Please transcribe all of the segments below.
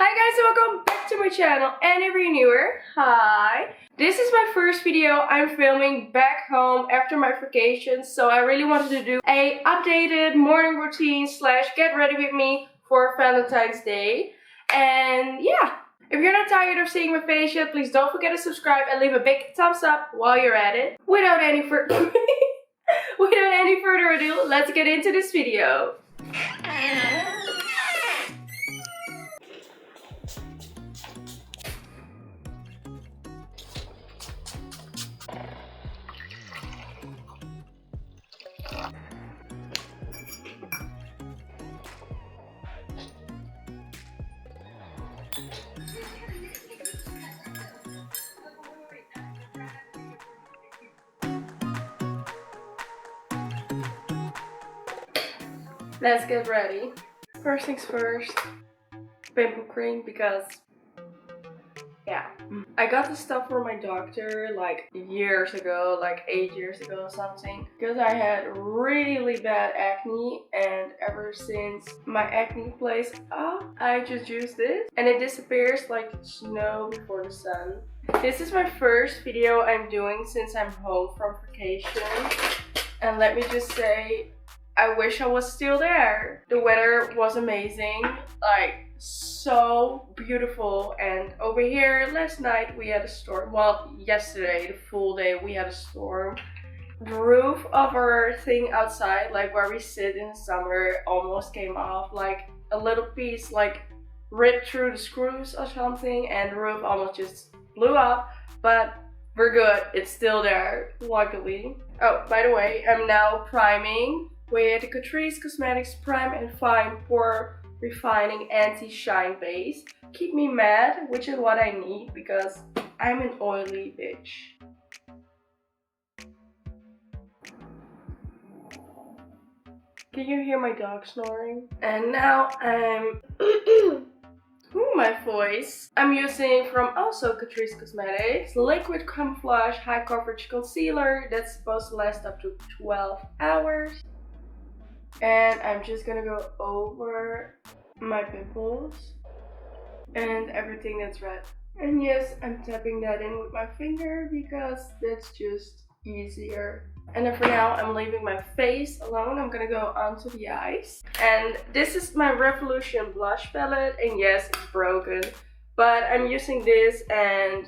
Hi guys and welcome back to my channel, and if you're newer, hi! This is my first video I'm filming back home after my vacation, so I really wanted to do a updated morning routine slash get ready with me for Valentine's Day. And yeah, if you're not tired of seeing my face yet, please don't forget to subscribe and leave a big thumbs up while you're at it. Without any further ado, let's get into this video. Let's get ready. First things first, pimple cream, because yeah, I got this stuff from my doctor like years ago, like 8 years ago or something, because I had really bad acne, and ever since my acne plays up, I just use this and it disappears like snow before the sun. This is my first video I'm doing since I'm home from vacation, and let me just say, I wish I was still there. The weather was amazing, like so beautiful. And over here last night we had a storm. Well, yesterday, the full day, we had a storm. The roof of our thing outside, like where we sit in the summer, almost came off. Like a little piece like ripped through the screws or something, and the roof almost just blew up. But we're good, it's still there, luckily. Oh, by the way, I'm now priming with the Catrice Cosmetics Prime and Fine Pore Refining Anti-Shine Base. Keep me matte, which is what I need because I'm an oily bitch. Can you hear my dog snoring? And now I'm... my voice. I'm using from also Catrice Cosmetics Liquid Camouflage High Coverage Concealer that's supposed to last up to 12 hours. And I'm just gonna go over my pimples and everything that's red. And yes, I'm tapping that in with my finger because that's just easier. And then for now, I'm leaving my face alone. I'm gonna go onto the eyes. And this is my Revolution blush palette. And yes, it's broken, but I'm using this, and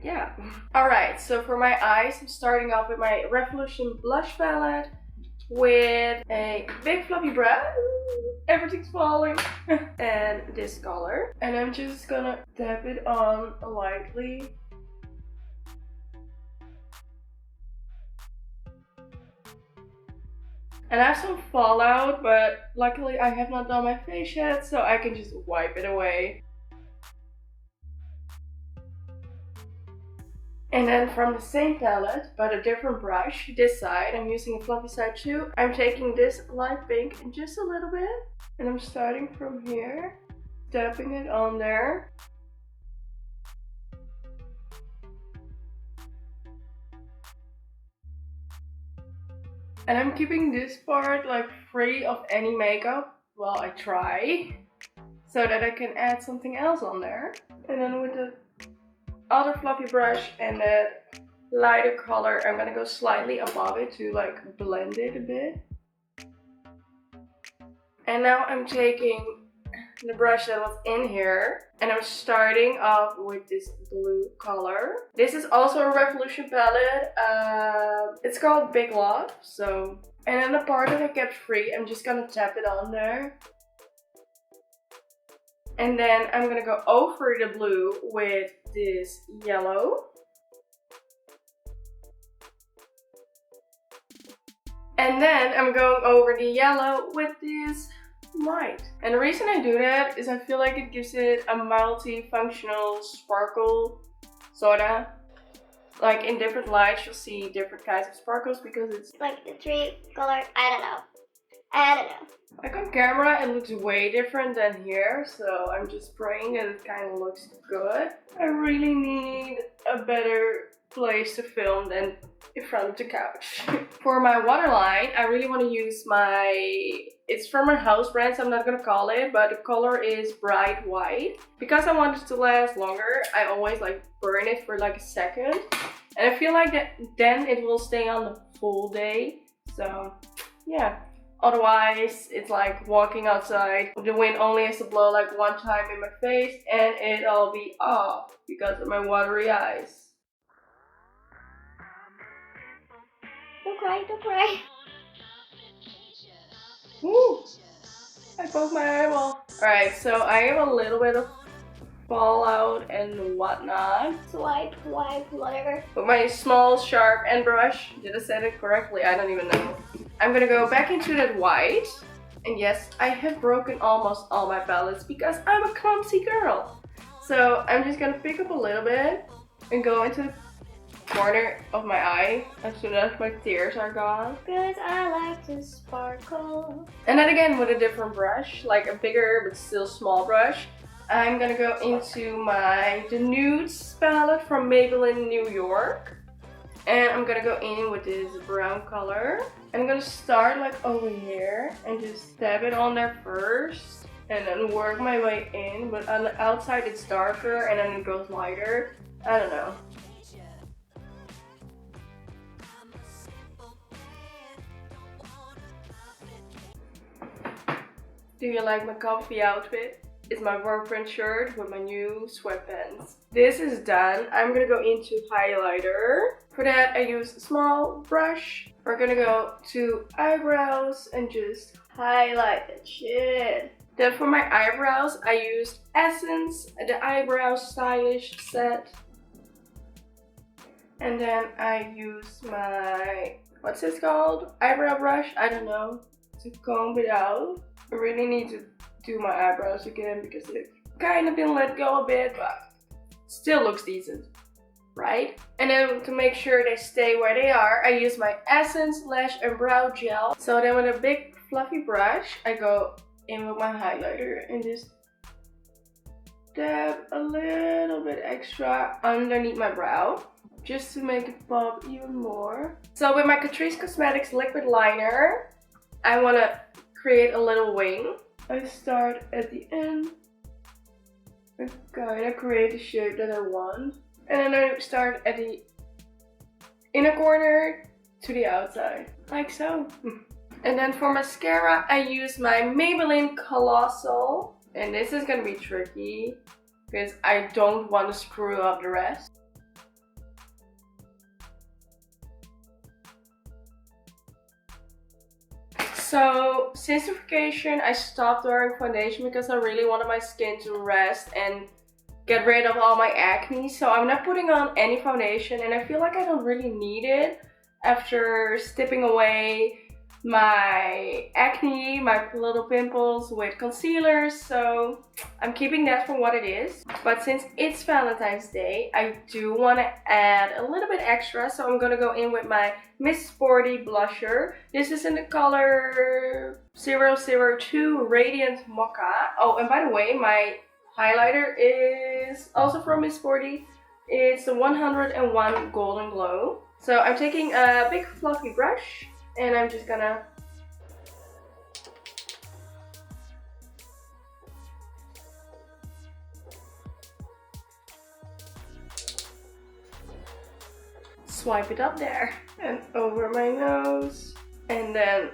yeah. Alright, so for my eyes, I'm starting off with my Revolution blush palette with a big fluffy brow. Everything's falling. And this color. And I'm just gonna tap it on lightly. And I have some fallout, but luckily I have not done my face yet, so I can just wipe it away. And then from the same palette, but a different brush, this side, I'm using a fluffy side too. I'm taking this light pink and just a little bit. And I'm starting from here, tapping it on there. And I'm keeping this part like free of any makeup. Well, I try. So that I can add something else on there. And then with the other fluffy brush and that lighter color, I'm gonna go slightly above it to like blend it a bit. And now I'm taking the brush that was in here, and I'm starting off with this blue color. This is also a Revolution palette. It's called Big Love. So, and then the part that I kept free, I'm just gonna tap it on there. And then I'm gonna go over the blue with this yellow. And then I'm going over the yellow with this white. And the reason I do that is I feel like it gives it a multi-functional sparkle, sorta. Like in different lights you'll see different kinds of sparkles because it's like the 3 color, I don't know. I don't know. Like on camera, it looks way different than here, so I'm just praying that it kind of looks good. I really need a better place to film than in front of the couch. For my waterline, I really want to use it's from my house brand, so I'm not gonna call it, but the color is bright white. Because I want it to last longer, I always like burn it for like a second. And I feel like that then it will stay on the full day. So yeah. Otherwise, it's like walking outside. The wind only has to blow like one time in my face and it'll be off because of my watery eyes. Don't cry, don't cry. Woo! I broke my eyeball. Alright, so I have a little bit of fallout and whatnot. Swipe, whatever. With my small sharp end brush. Did I say it correctly? I don't even know. I'm gonna go back into that white. And yes, I have broken almost all my palettes because I'm a clumsy girl. So I'm just gonna pick up a little bit and go into the corner of my eye as soon as my tears are gone. Because I like to sparkle. And then again with a different brush, like a bigger but still small brush. I'm gonna go into the Nudes palette from Maybelline New York. And I'm gonna go in with this brown color. I'm gonna start like over here and just dab it on there first. And then work my way in. But on the outside it's darker and then it goes lighter. I don't know. Do you like my comfy outfit? It's my work print shirt with my new sweatpants. This is done. I'm gonna go into highlighter. For that I use a small brush. We're gonna go to eyebrows and just highlight that shit. Then for my eyebrows I used Essence, the eyebrow stylish set. And then I used my, what's this called? Eyebrow brush? I don't know. To comb it out. I really need to do my eyebrows again because they've kind of been let go a bit, but still looks decent, right? And then to make sure they stay where they are, I use my Essence Lash and Brow Gel. So then with a big fluffy brush, I go in with my highlighter and just dab a little bit extra underneath my brow, just to make it pop even more. So with my Catrice Cosmetics liquid liner, I want to create a little wing. I start at the end and kind of create the shape that I want. And then I start at the inner corner to the outside, like so. And then for mascara, I use my Maybelline Colossal. And this is gonna be tricky because I don't want to screw up the rest. So since the vacation, I stopped wearing foundation because I really wanted my skin to rest and get rid of all my acne. So I'm not putting on any foundation and I feel like I don't really need it after stripping away my acne, my little pimples with concealer. So I'm keeping that for what it is. But since it's Valentine's Day, I do want to add a little bit extra. So I'm going to go in with my Miss Sporty blusher. This is in the color 002 Radiant Mocha. Oh, and by the way, my highlighter is also from Miss Sporty. It's the 101 Golden Glow. So I'm taking a big fluffy brush and I'm just gonna swipe it up there and over my nose, and then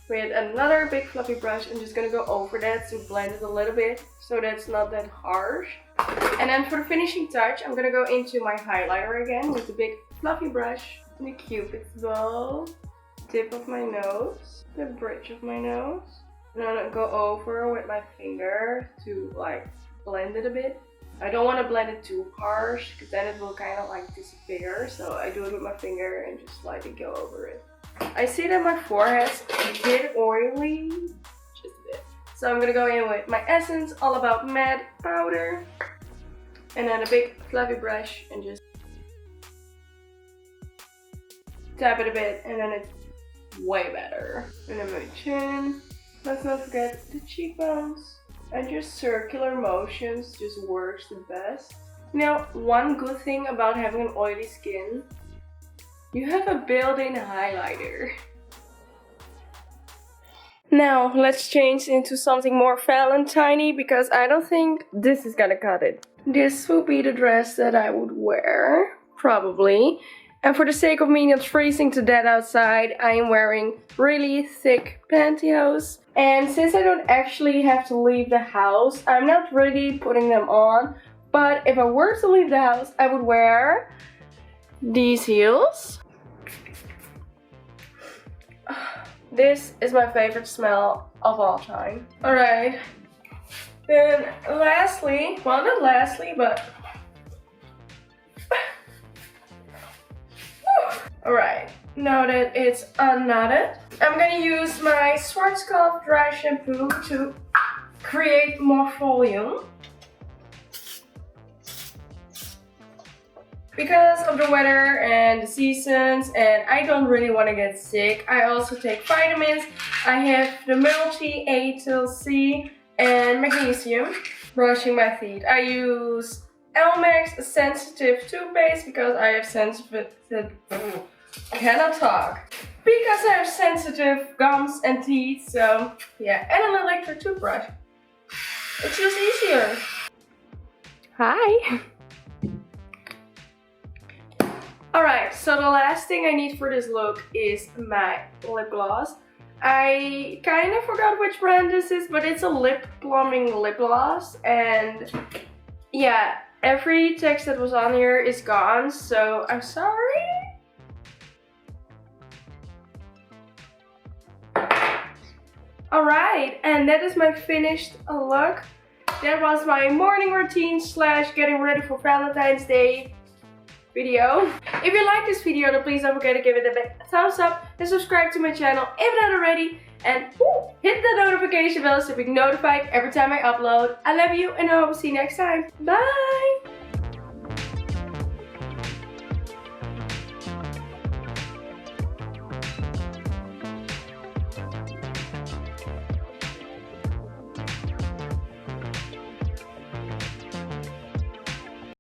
with another big fluffy brush I'm just gonna go over that to blend it a little bit so that's not that harsh. And then for the finishing touch I'm gonna go into my highlighter again with the big fluffy brush and the cupid's bow, tip of my nose, the bridge of my nose, and then I'll go over with my finger to like blend it a bit. I don't want to blend it too harsh because then it will kind of like disappear, so I do it with my finger and just lightly go over it. I see that my forehead's a bit oily, just a bit. So I'm gonna go in with my Essence All About Matte powder and then a big fluffy brush and just tap it a bit, and then it way better. And then my chin. Let's not forget the cheekbones. And just circular motions just works the best. Now, one good thing about having an oily skin, you have a built-in highlighter. Now, let's change into something more Valentine-y because I don't think this is gonna cut it. This would be the dress that I would wear, probably. And for the sake of me not freezing to death outside, I am wearing really thick pantyhose. And since I don't actually have to leave the house, I'm not really putting them on. But if I were to leave the house, I would wear these heels. This is my favorite smell of all time. Alright. Then lastly, well not lastly, but... Alright, now that it's unknotted, I'm gonna use my Schwarzkopf dry shampoo to create more volume. Because of the weather and the seasons, and I don't really want to get sick, I also take vitamins. I have the multi A till C and magnesium. Brushing my teeth, I use Elmex sensitive toothpaste because I have sensitive cannot talk. Because I have sensitive gums and teeth, so yeah, and an electric toothbrush. It's just easier. Hi. Alright, so the last thing I need for this look is my lip gloss. I kind of forgot which brand this is, but it's a lip plumbing lip gloss. And yeah, every text that was on here is gone, so I'm sorry. Alright, and that is my finished look. That was my morning routine / getting ready for Valentine's Day video. If you like this video, then please don't forget to give it a big thumbs up and subscribe to my channel if not already. And hit the notification bell so you'll be notified every time I upload. I love you and I hope to see you next time. Bye!